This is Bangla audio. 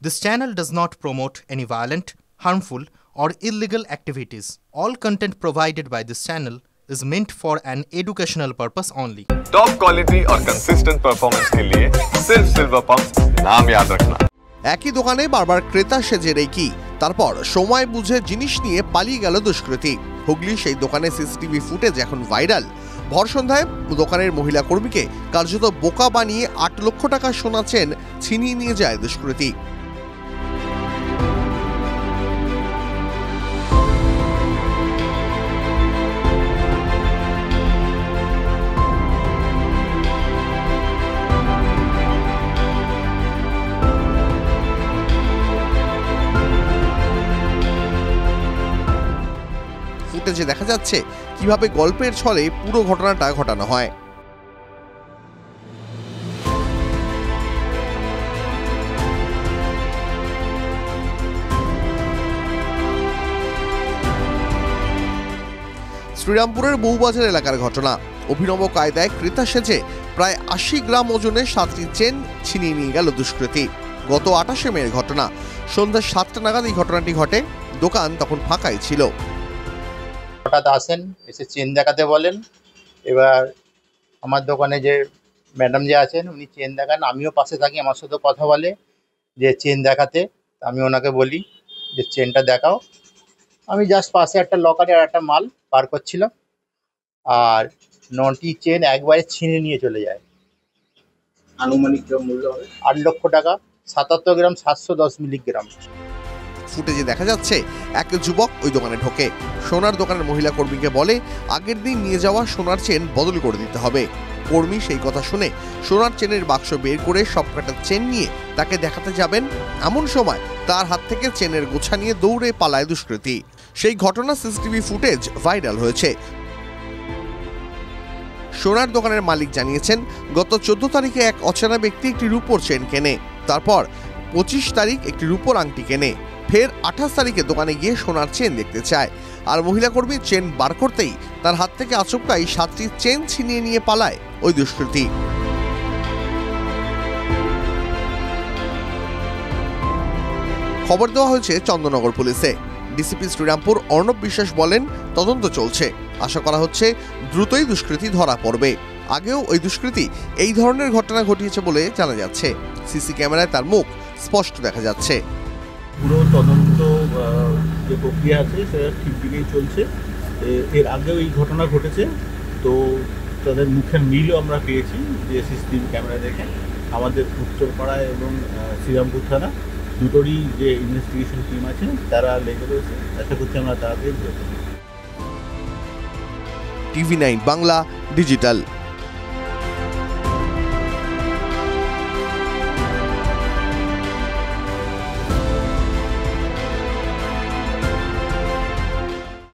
This channel does not promote any violent, harmful, or illegal activities. All content provided by this channel is meant for an educational purpose only. Top quality और कंसिस्टेंट परफॉर्मेंस के लिए सिर्फ सिल्वर पंप्स नाम याद रखना। একই দোকানে বারবার ক্রেতা সেজে রেখি তারপর সময় বুঝে জিনিস নিয়ে পালিয়ে গেল দুষ্কৃতী। হুগলি সেই দোকানে সিসিটিভি ফুটেজ এখন ভাইরাল। ভর সন্ধ্যায় দোকানের মহিলা কর্মীকে কার্যত বোকা বানিয়ে ৮ লক্ষ টাকা সোনা চেন ছিনিয়ে নিয়ে যায় দুষ্কৃতী। ফুটেজে দেখা যাচ্ছে কিভাবে গল্পের ছলে পুরো ঘটনাটা ঘটানো হয়। শ্রীরামপুরের বউবাজার এলাকার ঘটনা। অভিনব কায়দায় ক্রেতা সেজে প্রায় ৮০ গ্রাম ওজনের ৭টি চেন ছিনিয়ে নিয়ে গেল দুষ্কৃতী। গত ২৮ মের ঘটনা। সন্ধ্যা ৭টা নাগাদ এই ঘটনাটি ঘটে। দোকান তখন ফাঁকাই ছিল। হঠাৎ আসেন, এসে চেন দেখাতে বলেন। এবার আমার দোকানে যে ম্যাডাম যে আছেন উনি চেন দেখান, আমিও পাশে থাকি, আমার সাথে কথা বলে যে চেন দেখাতে। আমি ওনাকে বলি যে চেনটা দেখাও। আমি জাস্ট পাশে একটা লকারে আর একটা মাল বার করছিলাম, আর ৯টি চেন একবারে ছিনে নিয়ে চলে যায়। আনুমানিক মূল্য হবে ৮ লক্ষ টাকা, ৭৭ গ্রাম ৭১০ মিলিগ্রাম। ফুটেজে দেখা যাচ্ছে এক যুবক ওই দোকানে ঢোকে। সোনার দোকানের মহিলা কর্মীকে বলে আগের দিন নিয়ে যাওয়া সোনার চেন বদল করে দিতে হবে। কর্মী সেই কথা শুনে সোনার চেনের বাক্স বের করে সবকটা চেন নিয়ে তাকে দেখাতে যাবেন। এমন সময় তার হাত থেকে চেনের গোছা নিয়ে দৌড়ে পালায় দুষ্কৃতী। সেই ঘটনা সিসিটিভি ফুটেজ ভাইরাল হয়েছে। সোনার দোকানের মালিক জানিয়েছেন, গত 14 তারিখে এক অচেনা ব্যক্তি একটি রূপোর চেন কেনে। তারপর 25 তারিখ একটি রূপোর আংটি কেনে। ফের 28 তারিখে দোকানে গিয়ে সোনার চেন দেখতে চায়, আর মহিলা কর্মী চেন বার করতেই তার হাত থেকে আচমকাই 7টি চেন ছিনিয়ে নিয়ে পালায় ওই দুষ্কৃতী। খবর দেওয়া হয়েছে চন্দননগর পুলিশে। ডিসিপি শ্রীরামপুর অর্ণব বিশ্বাস বলেন, তদন্ত চলছে। আশা করা হচ্ছে দ্রুতই দুষ্কৃতী ধরা পড়বে। আগেও ওই দুষ্কৃতী এই ধরনের ঘটনা ঘটিয়েছে বলে জানা যাচ্ছে। সিসি ক্যামেরায় তার মুখ স্পষ্ট দেখা যাচ্ছে। পুরো তদন্ত যে প্রক্রিয়া আছে সেটা ঠিক দিকেই চলছে। এর আগেও এই ঘটনা ঘটেছে, তো তাদের মুখের মিলও আমরা পেয়েছি যে সিসিটিভি ক্যামেরা দেখে। আমাদের উত্তরপাড়ায় এবং শ্রীরামপুর থানা দুটোরই যে ইনভেস্টিগেশন টিম আছে তারা লেগে রয়েছে। আশা করছি আমরা তাড়াতাড়ি ধরতে পারব। টিভি9 বাংলা ডিজিটাল।